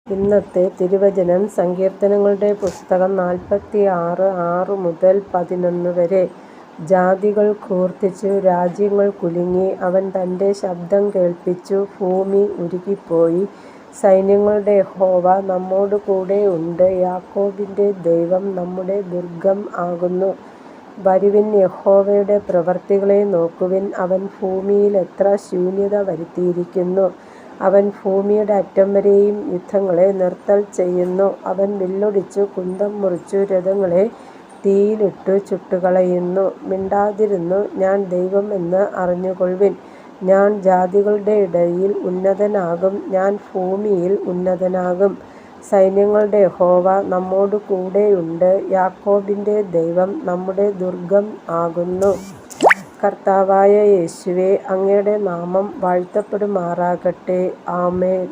ഇന്നത്തെ തിരുവചനം സങ്കീർത്തനങ്ങളുടെ പുസ്തകം 46 6 മുതൽ 11 വരെ. ജാതികൾ ഘോർത്തിച്ചു, രാജ്യങ്ങൾ കുലുങ്ങി, അവൻ തൻ്റെ ശബ്ദം കേൾപ്പിച്ചു, ഭൂമി ഉരുകിപ്പോയി. സൈന്യങ്ങളുടെ യഹോവ നമ്മോട് കൂടെ ഉണ്ട്, യാക്കോബിൻ്റെ ദൈവം നമ്മുടെ ദുർഗം ആകുന്നു. വരുവിൻ, യഹോവയുടെ പ്രവൃത്തികളെ നോക്കുവിൻ. അവൻ ഭൂമിയിൽ എത്ര ശൂന്യത വരുത്തിയിരിക്കുന്നു. അവൻ ഭൂമിയുടെ അറ്റം വരെയും യുദ്ധങ്ങളെ നിർത്തൽ ചെയ്യുന്നു. അവൻ വില്ലൊടിച്ചു, കുന്തം മുറിച്ചു, രഥങ്ങളെ തീയിലിട്ടു ചുട്ടുകളയുന്നു. മിണ്ടാതിരുന്നു, ഞാൻ ദൈവം എന്ന് അറിഞ്ഞുകൊള്ളുവിൻ. ഞാൻ ജാതികളുടെ ഇടയിൽ ഉന്നതനാകും, ഞാൻ ഭൂമിയിൽ ഉന്നതനാകും. സൈന്യങ്ങളുടെ യഹോവ നമ്മോട് കൂടെയുണ്ട്, യാക്കോബിൻ്റെ ദൈവം നമ്മുടെ ദുർഗം ആകുന്നു. കർത്താവായ യേശുവേ, അങ്ങയുടെ നാമം വാഴ്ത്തപ്പെടുമാറാകട്ടെ. ആമേൻ.